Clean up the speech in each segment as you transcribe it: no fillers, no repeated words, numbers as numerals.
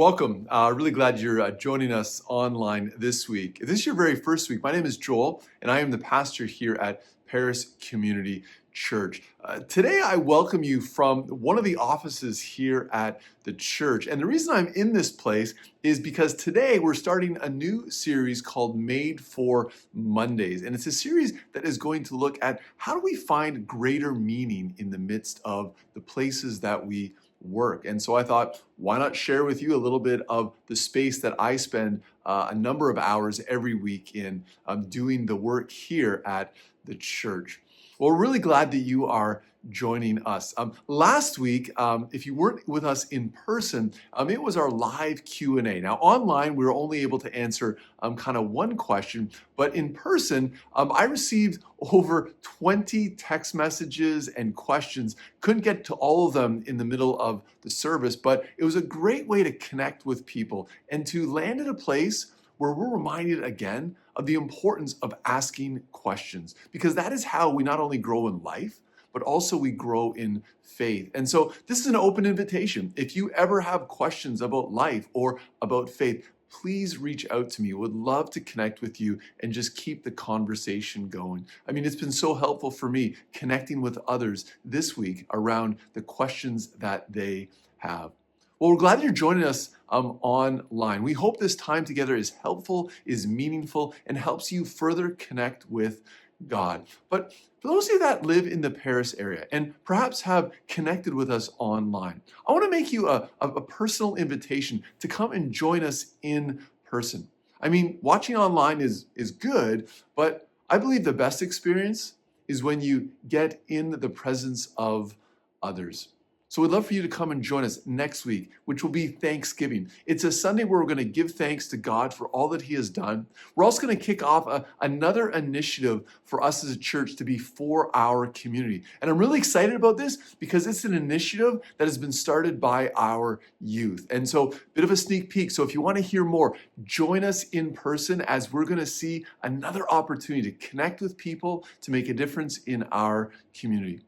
Welcome. Really glad you're joining us online this week. If this is your very first week, my name is Joel, and I am the pastor here at Paris Community Church. Today, I welcome you from one of the offices here at the church. And the reason I'm in this place is because today we're starting a new series called Made for Mondays. And it's a series that is going to look at how do we find greater meaning in the midst of the places that we work. And so I thought, why not share with you a little bit of the space that I spend a number of hours every week in doing the work here at the church. Well, we're really glad that you are joining us. Last week, if you weren't with us in person, it was our live Q&A. Now, online, we were only able to answer kind of one question, but in person, I received over 20 text messages and questions. Couldn't get to all of them in the middle of the service, but it was a great way to connect with people and to land at a place where we're reminded again of the importance of asking questions, because that is how we not only grow in life, but also we grow in faith. And so this is an open invitation. If you ever have questions about life or about faith, please reach out to me. Would love to connect with you and just keep the conversation going. I mean, it's been so helpful for me connecting with others this week around the questions that they have. Well, we're glad you're joining us online. We hope this time together is helpful, is meaningful, and helps you further connect with God. But for those of you that live in the Paris area and perhaps have connected with us online, I want to make you a personal invitation to come and join us in person. I mean, watching online is good, but I believe the best experience is when you get in the presence of others. So we'd love for you to come and join us next week, which will be Thanksgiving. It's a Sunday where we're going to give thanks to God for all that He has done. We're also going to kick off another initiative for us as a church to be for our community. And I'm really excited about this because it's an initiative that has been started by our youth. And so a bit of a sneak peek. So if you want to hear more, join us in person as we're going to see another opportunity to connect with people to make a difference in our community.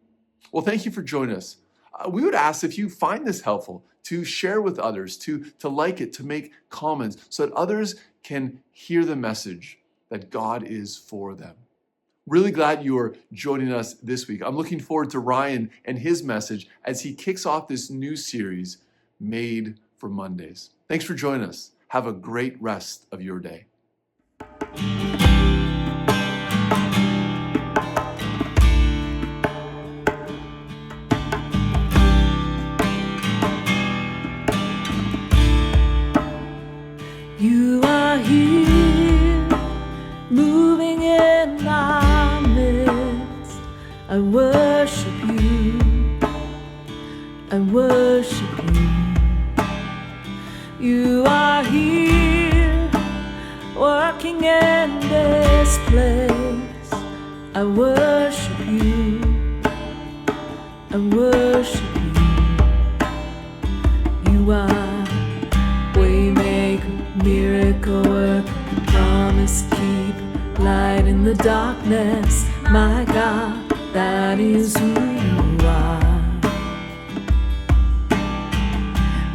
Well, thank you for joining us. We would ask if you find this helpful to share with others, to like it, to make comments so that others can hear the message that God is for them. Really glad you are joining us this week. I'm looking forward to Ryan and his message as he kicks off this new series, Made for Mondays. Thanks for joining us. Have a great rest of your day. You are here, moving in our midst. I worship you, I worship you. You are here, working in this place. I worship you, I worship you. You are miracle work, promise keep, light in the darkness. My God, that is who you are.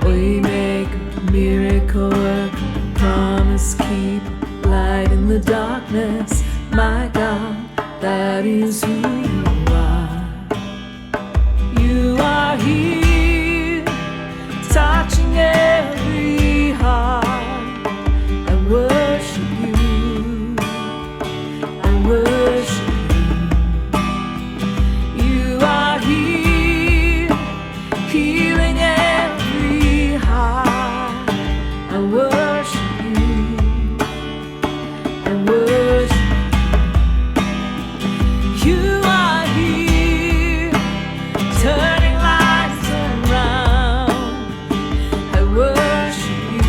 We make miracle work, promise keep, light in the darkness. My God, that is who you are. You are here, touching every heart. Worship you, I worship you. You are here, healing every heart. I worship you, I worship you. You are here, turning lives around. I worship you.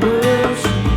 Worship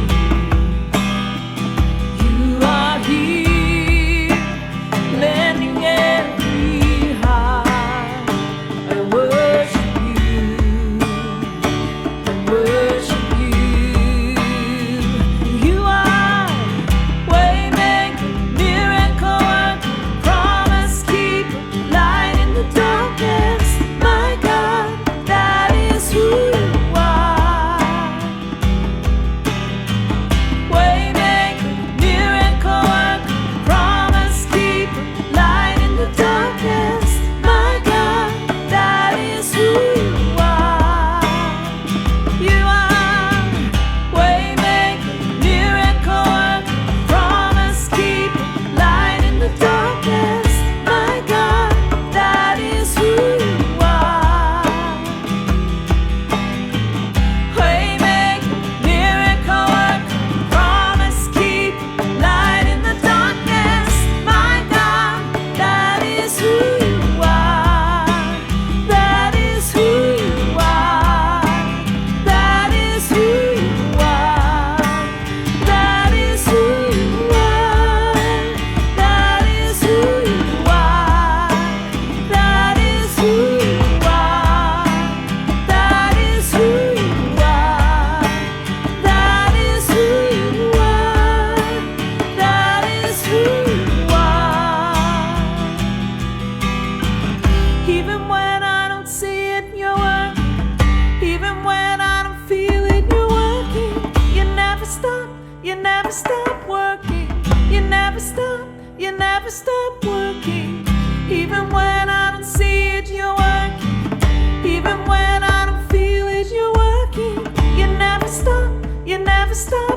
never stop working. You never stop working. Even when I don't see it, you're working. Even when I don't feel it, you're working. You never stop working. You never stop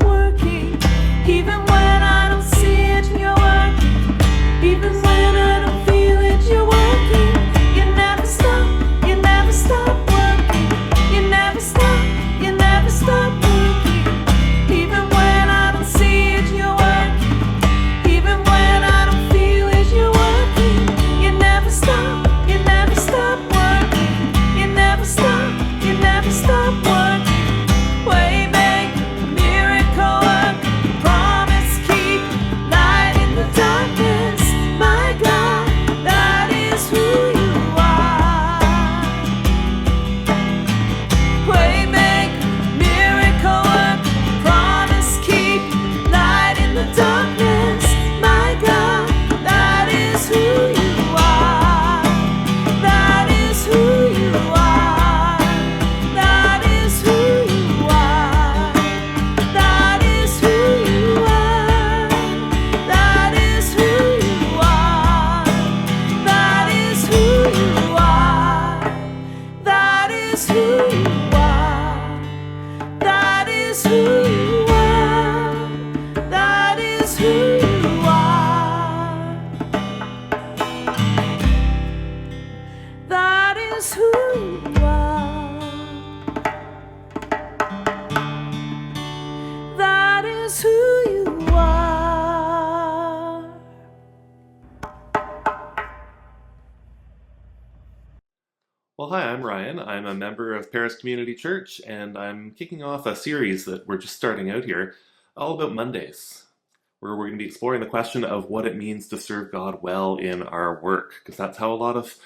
working. Even when I don't see it, you're working. Even when I don't feel it, you're working. You never stop working. You never stop working. Even when I don't see it, you're working. Even when I don't feel it, you're working. You never stop working. You never stop working. Waymaker, miracle worker, promise keep, light in the darkness. My God, that is who you are. Waymaker, miracle worker, promise keep, light in the darkness. My God, that is who you are. That is who you are. That is who you are. That is who you are. That is who you are. That is who you are. That is who you are. That is who you are. That is who you are. That is who you are. That is who you are. Well, hi, I'm Ryan. I'm a member of Paris Community Church, and I'm kicking off a series that we're just starting out here, all about Mondays, where we're going to be exploring the question of what it means to serve God well in our work, because that's how a lot of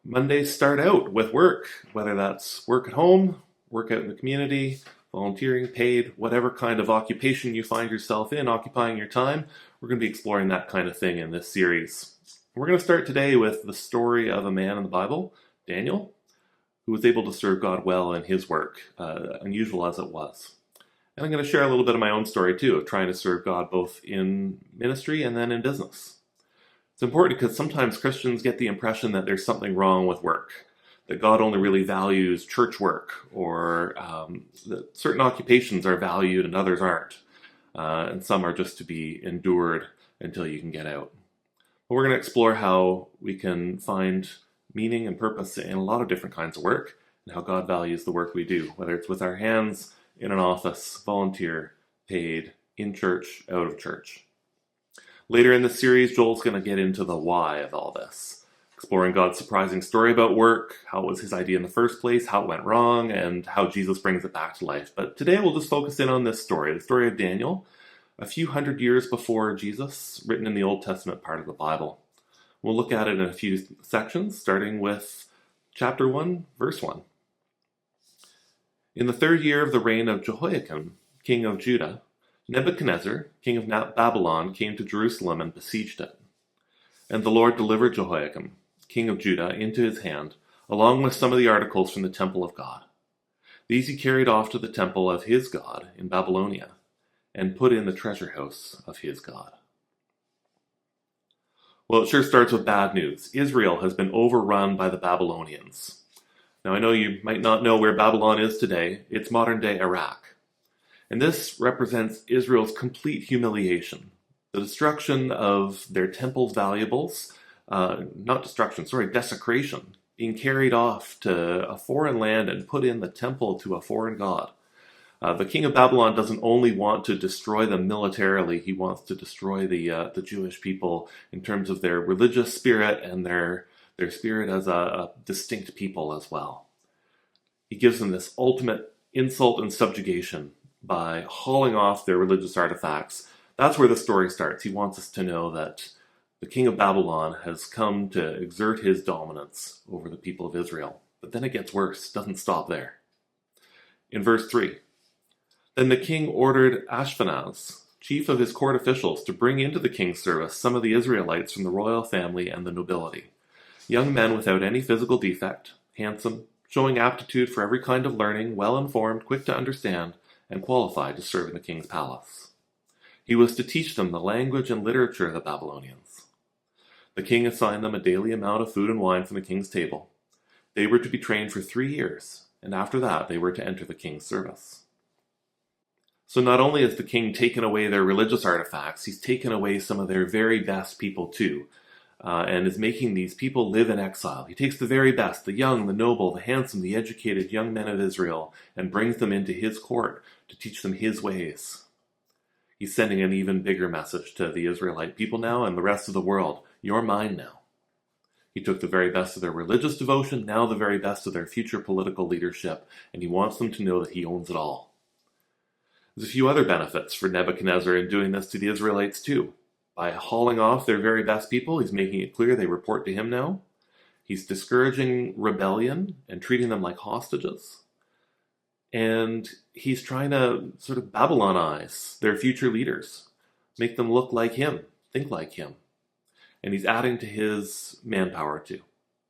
Mondays start out, with work, whether that's work at home, work out in the community, volunteering, paid, whatever kind of occupation you find yourself in, occupying your time. We're going to be exploring that kind of thing in this series. We're going to start today with the story of a man in the Bible, Daniel, who was able to serve God well in his work, unusual as it was. And I'm going to share a little bit of my own story too, of trying to serve God both in ministry and then in business. It's important because sometimes Christians get the impression that there's something wrong with work, that God only really values church work, or that certain occupations are valued and others aren't, and some are just to be endured until you can get out. But we're going to explore how we can find meaning and purpose in a lot of different kinds of work, and how God values the work we do, whether it's with our hands, in an office, volunteer, paid, in church, out of church. Later in the series, Joel's going to get into the why of all this, exploring God's surprising story about work, how it was his idea in the first place, how it went wrong, and how Jesus brings it back to life. But today we'll just focus in on this story, the story of Daniel, a few hundred years before Jesus, written in the Old Testament part of the Bible. We'll look at it in a few sections, starting with chapter 1, verse 1. In the 3rd year of the reign of Jehoiakim, king of Judah, Nebuchadnezzar, king of Babylon, came to Jerusalem and besieged it. And the Lord delivered Jehoiakim, king of Judah, into his hand, along with some of the articles from the temple of God. These he carried off to the temple of his God in Babylonia, and put in the treasure house of his God. Well, it sure starts with bad news. Israel has been overrun by the Babylonians. Now, I know you might not know where Babylon is today. It's modern-day Iraq. And this represents Israel's complete humiliation. The destruction of their temple's valuables, desecration, being carried off to a foreign land and put in the temple to a foreign god. The king of Babylon doesn't only want to destroy them militarily, he wants to destroy the Jewish people in terms of their religious spirit and their spirit as a distinct people as well. He gives them this ultimate insult and subjugation by hauling off their religious artifacts. That's where the story starts. He wants us to know that the king of Babylon has come to exert his dominance over the people of Israel. But then it gets worse. It doesn't stop there. In verse 3, then the king ordered Ashpenaz, chief of his court officials, to bring into the king's service some of the Israelites from the royal family and the nobility, young men without any physical defect, handsome, showing aptitude for every kind of learning, well-informed, quick to understand, and qualified to serve in the king's palace. He was to teach them the language and literature of the Babylonians. The king assigned them a daily amount of food and wine from the king's table. They were to be trained for 3 years, and after that they were to enter the king's service. So not only has the king taken away their religious artifacts, he's taken away some of their very best people too, and is making these people live in exile. He takes the very best, the young, the noble, the handsome, the educated young men of Israel, and brings them into his court to teach them his ways. He's sending an even bigger message to the Israelite people now and the rest of the world. You're mine now. He took the very best of their religious devotion, now the very best of their future political leadership, and he wants them to know that he owns it all. There's a few other benefits for Nebuchadnezzar in doing this to the Israelites too. By hauling off their very best people, he's making it clear they report to him now. He's discouraging rebellion and treating them like hostages. And he's trying to sort of Babylonize their future leaders, make them look like him, think like him. And he's adding to his manpower too,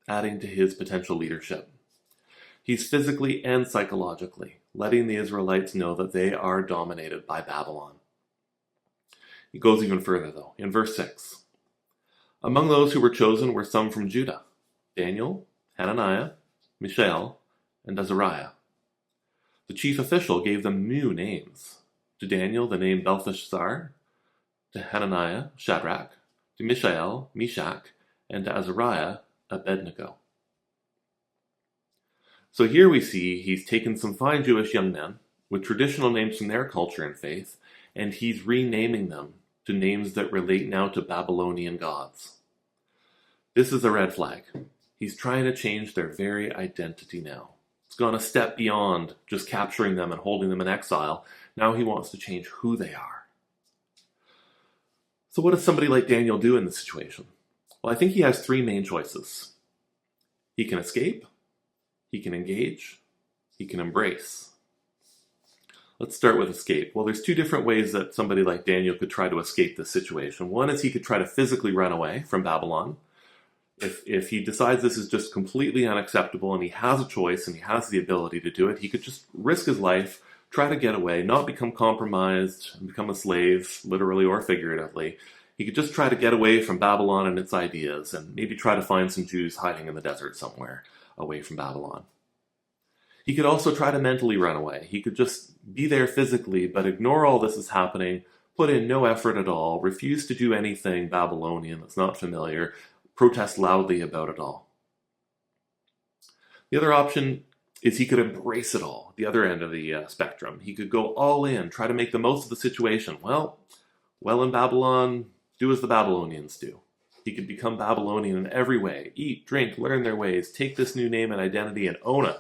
adding to his potential leadership. He's physically and psychologically letting the Israelites know that they are dominated by Babylon. He goes even further though, in verse 6. Among those who were chosen were some from Judah, Daniel, Hananiah, Mishael, and Azariah. The chief official gave them new names. To Daniel the name Belteshazzar, to Hananiah, Shadrach, to Mishael, Meshach, and to Azariah, Abednego. So here we see he's taken some fine Jewish young men with traditional names from their culture and faith, and he's renaming them to names that relate now to Babylonian gods. This is a red flag. He's trying to change their very identity now. It's gone a step beyond just capturing them and holding them in exile. Now he wants to change who they are. So what does somebody like Daniel do in this situation? Well, I think he has 3 main choices. He can escape, he can engage, he can embrace. Let's start with escape. Well, there's 2 different ways that somebody like Daniel could try to escape this situation. One is he could try to physically run away from Babylon. If he decides this is just completely unacceptable and he has a choice and he has the ability to do it, he could just risk his life, try to get away, not become compromised, and become a slave, literally or figuratively. He could just try to get away from Babylon and its ideas and maybe try to find some Jews hiding in the desert somewhere away from Babylon. He could also try to mentally run away. He could just be there physically, but ignore all this is happening, put in no effort at all, refuse to do anything Babylonian that's not familiar, protest loudly about it all. The other option is he could embrace it all, the other end of the spectrum. He could go all in, try to make the most of the situation. Well, in Babylon, do as the Babylonians do. He could become Babylonian in every way, eat, drink, learn their ways, take this new name and identity and own it.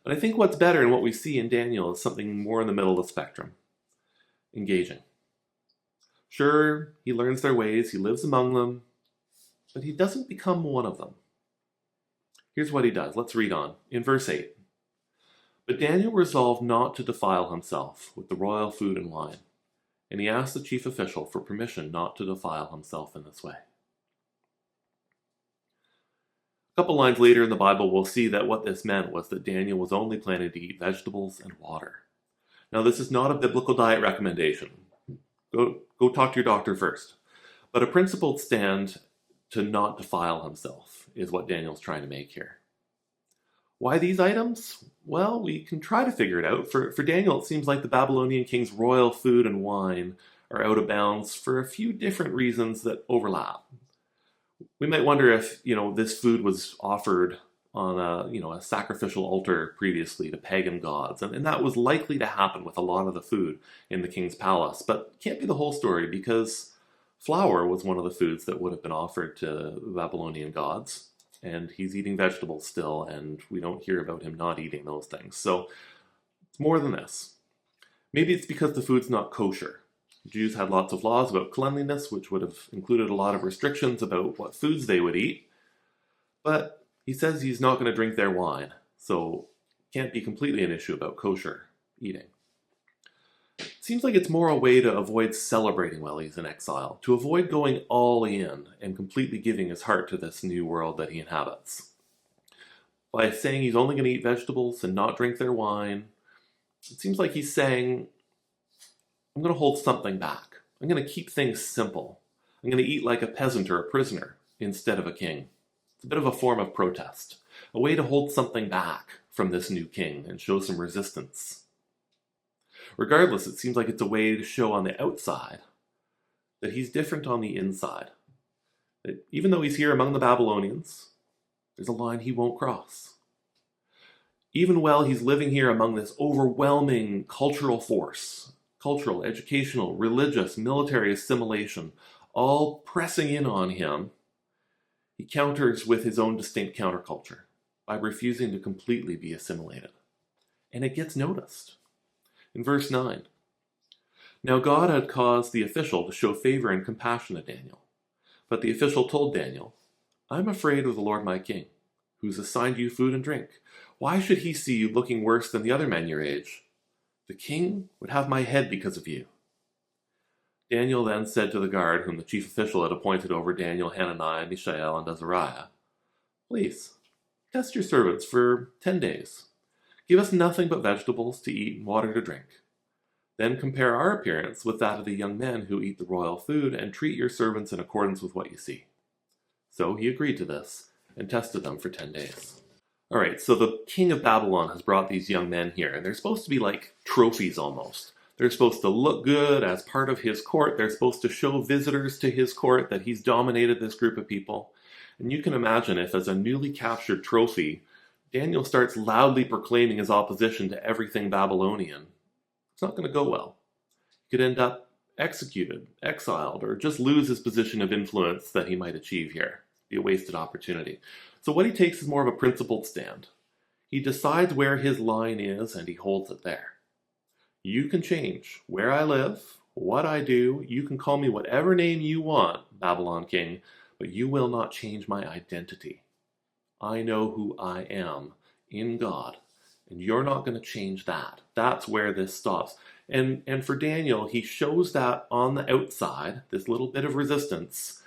But I think what's better and what we see in Daniel is something more in the middle of the spectrum. Engaging. Sure, he learns their ways, he lives among them, but he doesn't become one of them. Here's what he does. Let's read on. In verse 8. But Daniel resolved not to defile himself with the royal food and wine, and he asked the chief official for permission not to defile himself in this way. A couple lines later in the Bible, we'll see that what this meant was that Daniel was only planning to eat vegetables and water. Now, this is not a biblical diet recommendation. Go talk to your doctor first. But a principled stand to not defile himself is what Daniel's trying to make here. Why these items? Well, we can try to figure it out. For Daniel, it seems like the Babylonian king's royal food and wine are out of bounds for a few different reasons that overlap. We might wonder if, this food was offered on a sacrificial altar previously to pagan gods, and that was likely to happen with a lot of the food in the king's palace. But it can't be the whole story, because flour was one of the foods that would have been offered to the Babylonian gods, and he's eating vegetables still, and we don't hear about him not eating those things. So it's more than this. Maybe it's because the food's not kosher. Jews had lots of laws about cleanliness, which would have included a lot of restrictions about what foods they would eat. But he says he's not going to drink their wine, so it can't be completely an issue about kosher eating. It seems like it's more a way to avoid celebrating while he's in exile, to avoid going all in and completely giving his heart to this new world that he inhabits. By saying he's only going to eat vegetables and not drink their wine, it seems like he's saying, I'm going to hold something back. I'm going to keep things simple. I'm going to eat like a peasant or a prisoner instead of a king. It's a bit of a form of protest, a way to hold something back from this new king and show some resistance. Regardless, it seems like it's a way to show on the outside that he's different on the inside. That even though he's here among the Babylonians, there's a line he won't cross. Even while he's living here among this overwhelming cultural force, cultural, educational, religious, military assimilation, all pressing in on him, he counters with his own distinct counterculture by refusing to completely be assimilated. And it gets noticed. In verse 9, now God had caused the official to show favor and compassion to Daniel. But the official told Daniel, I'm afraid of the Lord my king, who's assigned you food and drink. Why should he see you looking worse than the other men your age? The king would have my head because of you. Daniel then said to the guard, whom the chief official had appointed over Daniel, Hananiah, Mishael, and Azariah, please, test your servants for 10 days. Give us nothing but vegetables to eat and water to drink. Then compare our appearance with that of the young men who eat the royal food, and treat your servants in accordance with what you see. So he agreed to this, and tested them for 10 days. Alright, so the king of Babylon has brought these young men here, and they're supposed to be like trophies almost. They're supposed to look good as part of his court. They're supposed to show visitors to his court that he's dominated this group of people. And you can imagine if, as a newly captured trophy, Daniel starts loudly proclaiming his opposition to everything Babylonian, it's not going to go well. He could end up executed, exiled, or just lose his position of influence that he might achieve here. Be a wasted opportunity. So what he takes is more of a principled stand. He decides where his line is, and he holds it there. You can change where I live, what I do. You can call me whatever name you want, Babylon king, but you will not change my identity. I know who I am in God, and you're not going to change that. That's where this stops. And for Daniel, he shows that on the outside, this little bit of resistance,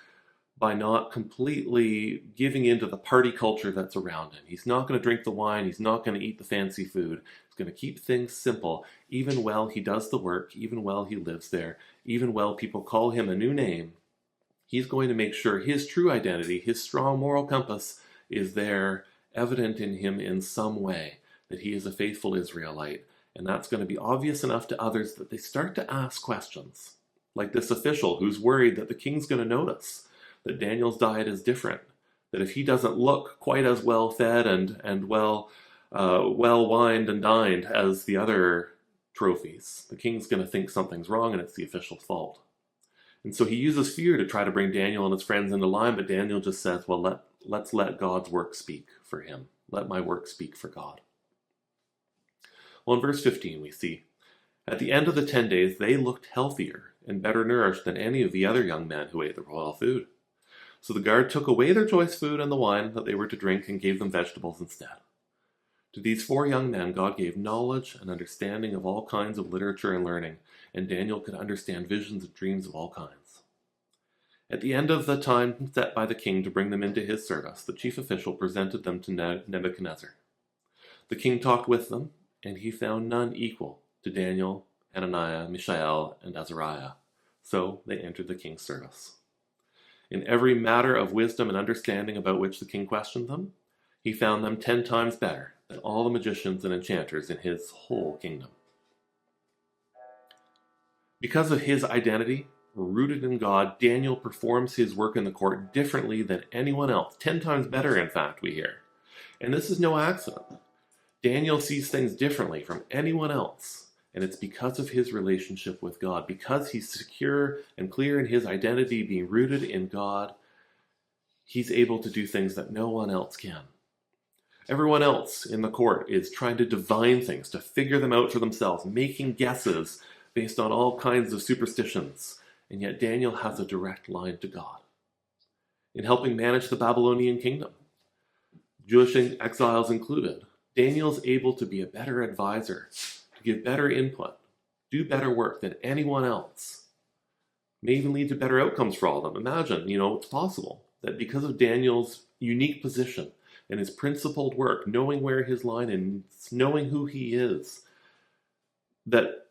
by not completely giving into the party culture that's around him. He's not going to drink the wine. He's not going to eat the fancy food. He's going to keep things simple, even while he does the work, even while he lives there, even while people call him a new name. He's going to make sure his true identity, his strong moral compass, is there, evident in him in some way, that he is a faithful Israelite. And that's going to be obvious enough to others that they start to ask questions. Like this official who's worried that the king's going to notice that Daniel's diet is different, that if he doesn't look quite as well fed and well wined and dined as the other trophies, the king's going to think something's wrong and it's the official's fault. And so he uses fear to try to bring Daniel and his friends into line, but Daniel just says, well, let's let God's work speak for him. Let my work speak for God. Well, in verse 15 we see, at the end of the 10 days, they looked healthier and better nourished than any of the other young men who ate the royal food. So the guard took away their choice food and the wine that they were to drink and gave them vegetables instead. To these 4 young men, God gave knowledge and understanding of all kinds of literature and learning, and Daniel could understand visions and dreams of all kinds. At the end of the time set by the king to bring them into his service, the chief official presented them to Nebuchadnezzar. The king talked with them, and he found none equal to Daniel, Hananiah, Mishael, and Azariah. So they entered the king's service. In every matter of wisdom and understanding about which the king questioned them, he found them 10 times better than all the magicians and enchanters in his whole kingdom. Because of his identity, rooted in God, Daniel performs his work in the court differently than anyone else. 10 times better, in fact, we hear. And this is no accident. Daniel sees things differently from anyone else. And it's because of his relationship with God, because he's secure and clear in his identity, being rooted in God, he's able to do things that no one else can. Everyone else in the court is trying to divine things, to figure them out for themselves, making guesses based on all kinds of superstitions. And yet Daniel has a direct line to God. In helping manage the Babylonian kingdom, Jewish exiles included, Daniel's able to be a better advisor, give better input, do better work than anyone else. May even lead to better outcomes for all of them. Imagine, it's possible that because of Daniel's unique position and his principled work, knowing where his line is, knowing who he is, that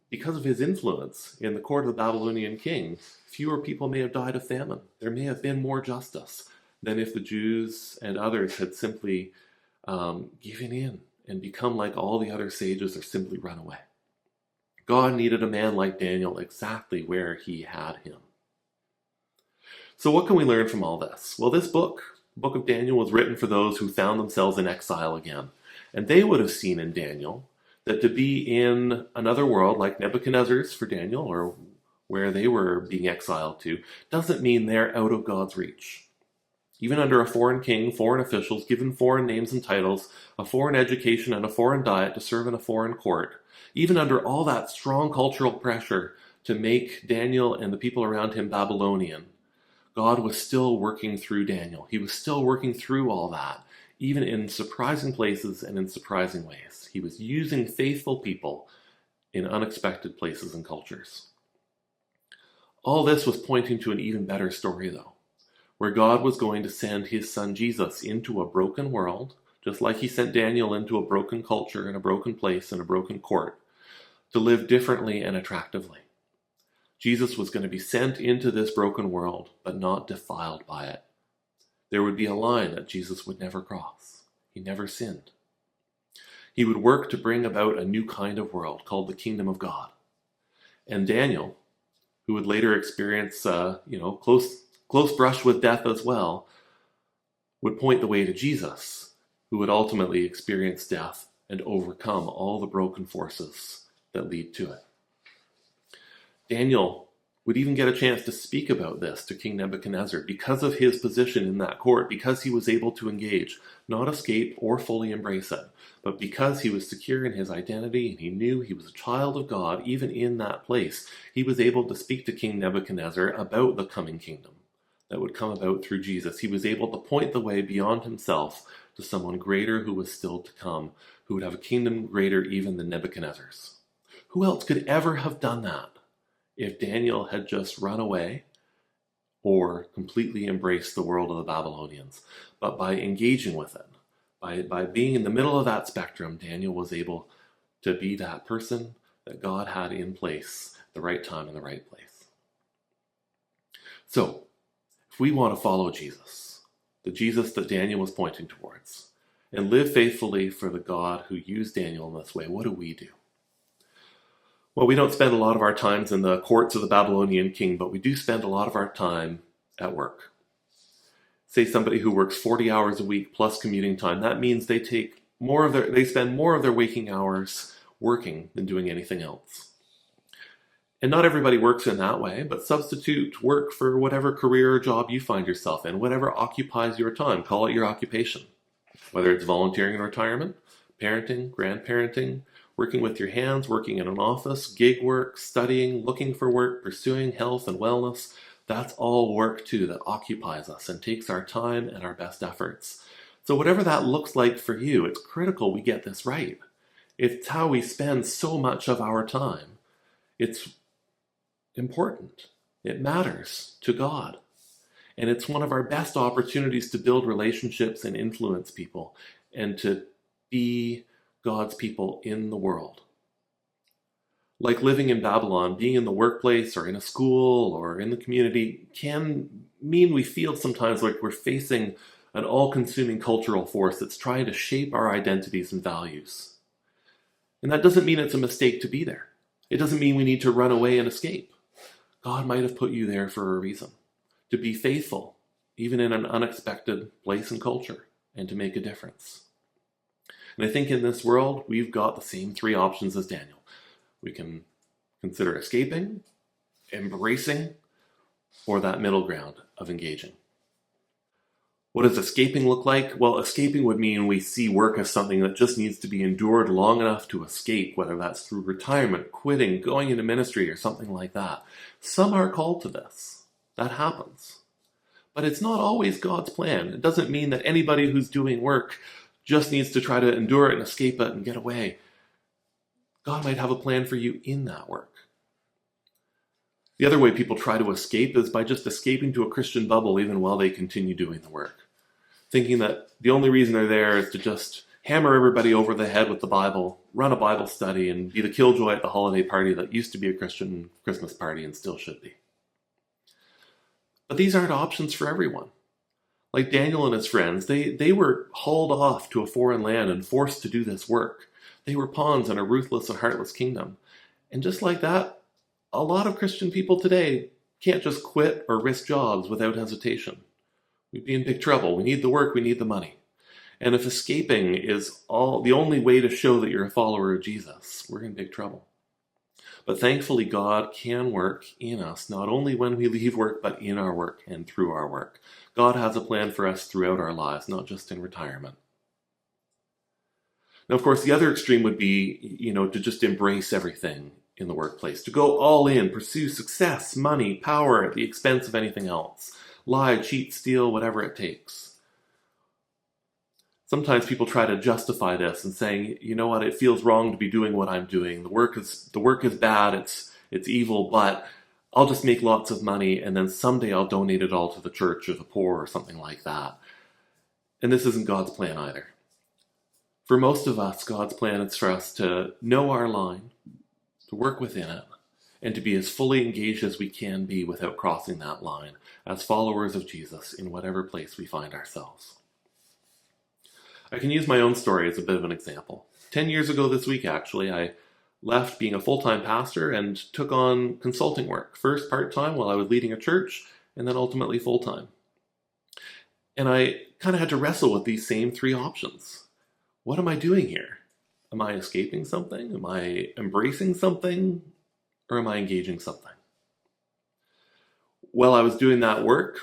because of his influence in the court of the Babylonian king, fewer people may have died of famine. There may have been more justice than if the Jews and others had simply given in and become like all the other sages or simply run away. God needed a man like Daniel exactly where he had him. So what can we learn from all this? Well, this book of Daniel, was written for those who found themselves in exile again. And they would have seen in Daniel that to be in another world like Nebuchadnezzar's for Daniel, or where they were being exiled to, doesn't mean they're out of God's reach. Even under a foreign king, foreign officials, given foreign names and titles, a foreign education and a foreign diet to serve in a foreign court, even under all that strong cultural pressure to make Daniel and the people around him Babylonian, God was still working through Daniel. He was still working through all that, even in surprising places and in surprising ways. He was using faithful people in unexpected places and cultures. All this was pointing to an even better story, though, where God was going to send his son Jesus into a broken world, just like he sent Daniel into a broken culture and a broken place and a broken court, to live differently and attractively. Jesus was going to be sent into this broken world, but not defiled by it. There would be a line that Jesus would never cross. He never sinned. He would work to bring about a new kind of world called the kingdom of God. And Daniel, who would later experience, close brush with death as well, would point the way to Jesus, who would ultimately experience death and overcome all the broken forces that lead to it. Daniel would even get a chance to speak about this to King Nebuchadnezzar because of his position in that court, because he was able to engage, not escape or fully embrace it, but because he was secure in his identity and he knew he was a child of God, even in that place, he was able to speak to King Nebuchadnezzar about the coming kingdom that would come about through Jesus. He was able to point the way beyond himself to someone greater who was still to come, who would have a kingdom greater even than Nebuchadnezzar's. Who else could ever have done that if Daniel had just run away or completely embraced the world of the Babylonians? But by engaging with it, by being in the middle of that spectrum, Daniel was able to be that person that God had in place at the right time in the right place. So, if we want to follow Jesus, the Jesus that Daniel was pointing towards, and live faithfully for the God who used Daniel in this way, what do we do? Well, we don't spend a lot of our times in the courts of the Babylonian king, but we do spend a lot of our time at work. Say somebody who works 40 hours a week plus commuting time. That means they spend more of their waking hours working than doing anything else. And not everybody works in that way, but substitute work for whatever career or job you find yourself in, whatever occupies your time. Call it your occupation. Whether it's volunteering in retirement, parenting, grandparenting, working with your hands, working in an office, gig work, studying, looking for work, pursuing health and wellness, that's all work too that occupies us and takes our time and our best efforts. So whatever that looks like for you, it's critical we get this right. It's how we spend so much of our time. It's important. It matters to God. And it's one of our best opportunities to build relationships and influence people and to be God's people in the world. Like living in Babylon, being in the workplace or in a school or in the community can mean we feel sometimes like we're facing an all-consuming cultural force that's trying to shape our identities and values. And that doesn't mean it's a mistake to be there. It doesn't mean we need to run away and escape. God might have put you there for a reason, to be faithful, even in an unexpected place and culture, and to make a difference. And I think in this world, we've got the same three options as Daniel. We can consider escaping, embracing, or that middle ground of engaging. What does escaping look like? Well, escaping would mean we see work as something that just needs to be endured long enough to escape, whether that's through retirement, quitting, going into ministry, or something like that. Some are called to this. That happens. But it's not always God's plan. It doesn't mean that anybody who's doing work just needs to try to endure it and escape it and get away. God might have a plan for you in that work. The other way people try to escape is by just escaping to a Christian bubble even while they continue doing the work. thinking that the only reason they're there is to just hammer everybody over the head with the Bible, run a Bible study, and be the killjoy at the holiday party that used to be a Christian Christmas party and still should be. But these aren't options for everyone. Like Daniel and his friends, they were hauled off to a foreign land and forced to do this work. They were pawns in a ruthless and heartless kingdom. And just like that, a lot of Christian people today can't just quit or risk jobs without hesitation. We'd be in big trouble. We need the work, we need the money. And if escaping is the only way to show that you're a follower of Jesus, we're in big trouble. But thankfully, God can work in us, not only when we leave work, but in our work and through our work. God has a plan for us throughout our lives, not just in retirement. Now, of course, the other extreme would be, to just embrace everything in the workplace, to go all in, pursue success, money, power at the expense of anything else. Lie, cheat, steal, whatever it takes. Sometimes people try to justify this and saying, you know what, it feels wrong to be doing what I'm doing. The work is bad, it's evil, but I'll just make lots of money and then someday I'll donate it all to the church or the poor or something like that. And this isn't God's plan either. For most of us, God's plan is for us to know our line, to work within it, and to be as fully engaged as we can be without crossing that line as followers of Jesus in whatever place we find ourselves. I can use my own story as a bit of an example. 10 years ago this week, actually, I left being a full-time pastor and took on consulting work, first part-time while I was leading a church, and then ultimately full-time. And I kind of had to wrestle with these same three options. What am I doing here? Am I escaping something? Am I embracing something? Or am I engaging something? While I was doing that work,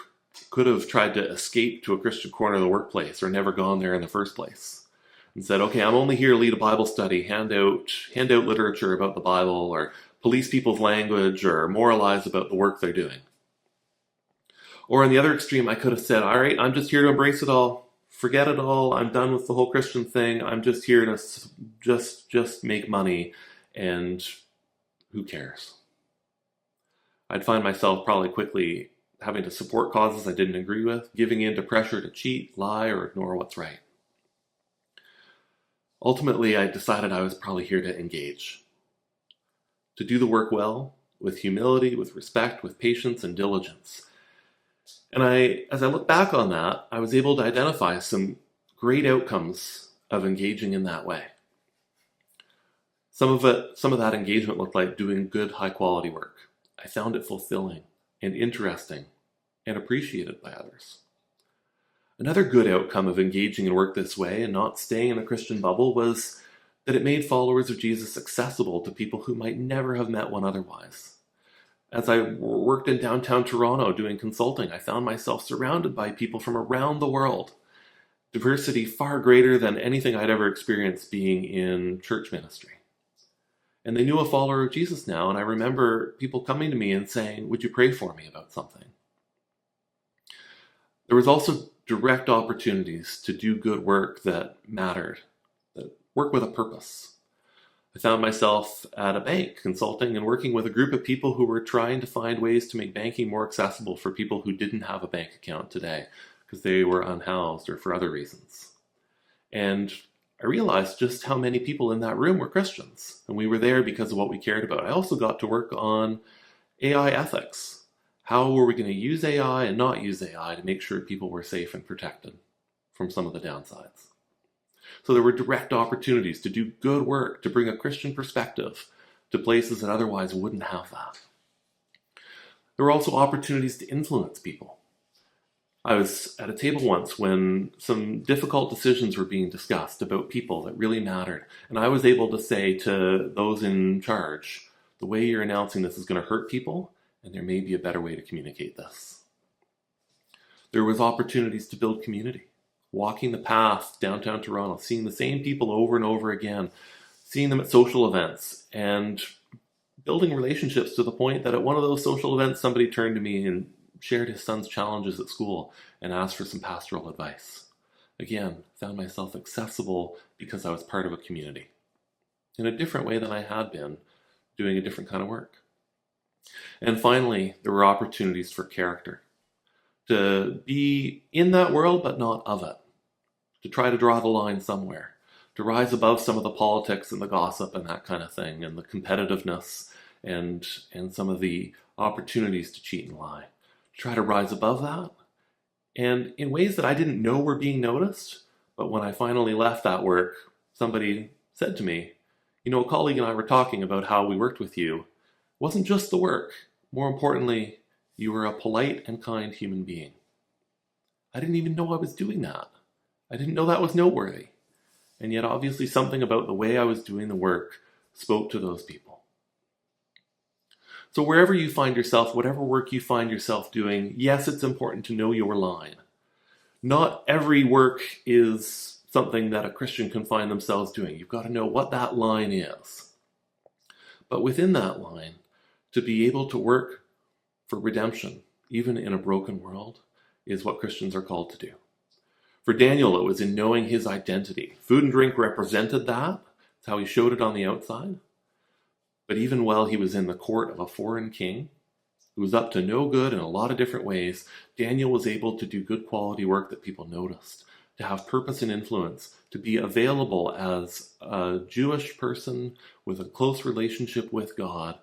could have tried to escape to a Christian corner of the workplace or never gone there in the first place. And said, okay, I'm only here to lead a Bible study, hand out literature about the Bible, or police people's language, or moralize about the work they're doing. Or on the other extreme, I could have said, all right, I'm just here to embrace it all. Forget it all. I'm done with the whole Christian thing. I'm just here to just make money, and who cares? I'd find myself probably quickly having to support causes I didn't agree with, giving in to pressure to cheat, lie, or ignore what's right. Ultimately, I decided I was probably here to engage, to do the work well, with humility, with respect, with patience and diligence. And as I look back on that, I was able to identify some great outcomes of engaging in that way. Some of that engagement looked like doing good, high-quality work. I found it fulfilling and interesting and appreciated by others. Another good outcome of engaging in work this way and not staying in a Christian bubble was that it made followers of Jesus accessible to people who might never have met one otherwise. As I worked in downtown Toronto doing consulting, I found myself surrounded by people from around the world. Diversity far greater than anything I'd ever experienced being in church ministry. And they knew a follower of Jesus now, and I remember people coming to me and saying, would you pray for me about something? There was also direct opportunities to do good work that mattered, that work with a purpose. I found myself at a bank consulting and working with a group of people who were trying to find ways to make banking more accessible for people who didn't have a bank account today because they were unhoused or for other reasons. And I realized just how many people in that room were Christians, and we were there because of what we cared about. I also got to work on AI ethics. How were we going to use AI and not use AI to make sure people were safe and protected from some of the downsides? So there were direct opportunities to do good work, to bring a Christian perspective to places that otherwise wouldn't have that. There were also opportunities to influence people. I was at a table once when some difficult decisions were being discussed about people that really mattered. And I was able to say to those in charge, the way you're announcing this is going to hurt people, and there may be a better way to communicate this. There was opportunities to build community. Walking the path downtown Toronto, seeing the same people over and over again, seeing them at social events, and building relationships to the point that at one of those social events, somebody turned to me and shared his son's challenges at school and asked for some pastoral advice. Again, found myself accessible because I was part of a community in a different way than I had been doing a different kind of work. And finally, there were opportunities for character, to be in that world but not of it. to try to draw the line somewhere, to rise above some of the politics and the gossip and that kind of thing, and the competitiveness and some of the opportunities to cheat and lie. Try to rise above that. And in ways that I didn't know were being noticed, but when I finally left that work, somebody said to me, you know, a colleague and I were talking about how we worked with you. It wasn't just the work. More importantly, you were a polite and kind human being. I didn't even know I was doing that. I didn't know that was noteworthy. And yet obviously something about the way I was doing the work spoke to those people. So wherever you find yourself, whatever work you find yourself doing, yes, it's important to know your line. Not every work is something that a Christian can find themselves doing. You've got to know what that line is. But within that line, to be able to work for redemption, even in a broken world, is what Christians are called to do. For Daniel, it was in knowing his identity. Food and drink represented that. That's how he showed it on the outside. But even while he was in the court of a foreign king, who was up to no good in a lot of different ways, Daniel was able to do good quality work that people noticed, to have purpose and influence, to be available as a Jewish person with a close relationship with God,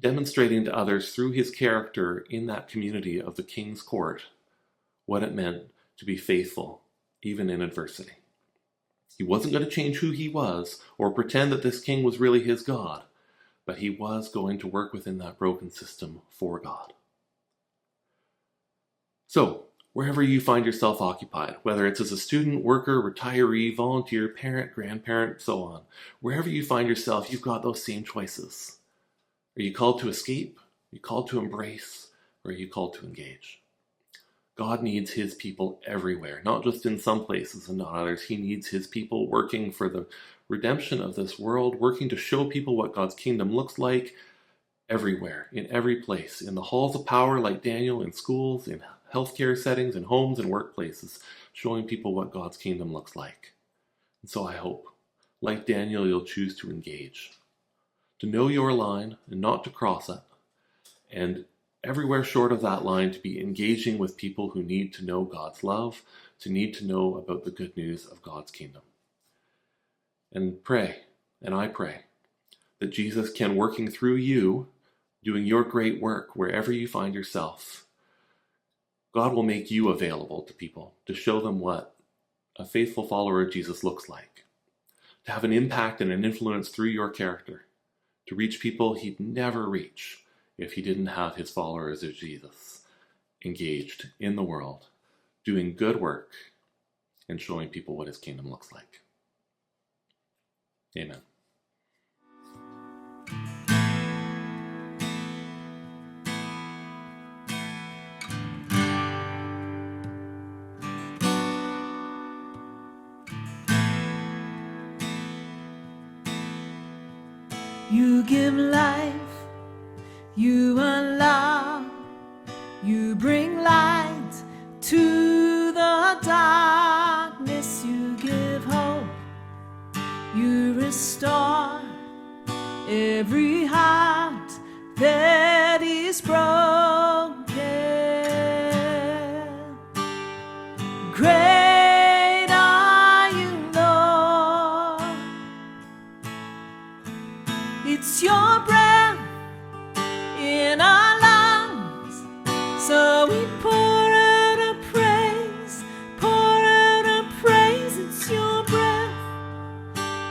demonstrating to others through his character in that community of the king's court what it meant to be faithful, even in adversity. He wasn't going to change who he was or pretend that this king was really his God, but he was going to work within that broken system for God. So, wherever you find yourself occupied, whether it's as a student, worker, retiree, volunteer, parent, grandparent, so on, wherever you find yourself, you've got those same choices. Are you called to escape? Are you called to embrace? Or are you called to engage? God needs his people everywhere, not just in some places and not others. He needs his people working for the redemption of this world, working to show people what God's kingdom looks like everywhere, in every place, in the halls of power like Daniel, in schools, in healthcare settings, in homes and workplaces, showing people what God's kingdom looks like. And so I hope, like Daniel, you'll choose to engage, to know your line and not to cross it, and everywhere short of that line to be engaging with people who need to know God's love, to need to know about the good news of God's kingdom. And pray, and I pray, that Jesus can, working through you, doing your great work wherever you find yourself, God will make you available to people to show them what a faithful follower of Jesus looks like, to have an impact and an influence through your character, to reach people he'd never reach if he didn't have his followers of Jesus engaged in the world, doing good work and showing people what his kingdom looks like. Amen. You give life, you unlock, you bring light to the darkness, you give hope, you restore every heart that is broken. Great are you, Lord. It's your breath in our lungs, so we pour out a praise, pour out a praise. It's your breath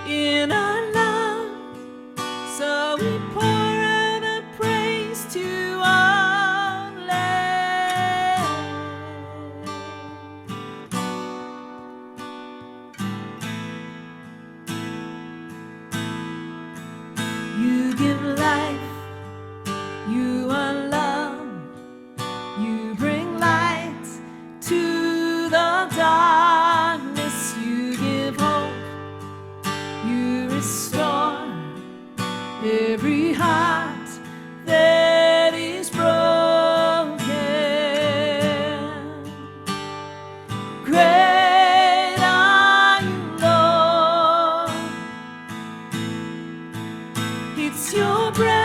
in our lungs, so we pour out a praise to our land. You give life, you unlove, you bring light to the darkness, you give hope, you restore every heart that is broken. Great are you, Lord. It's your breath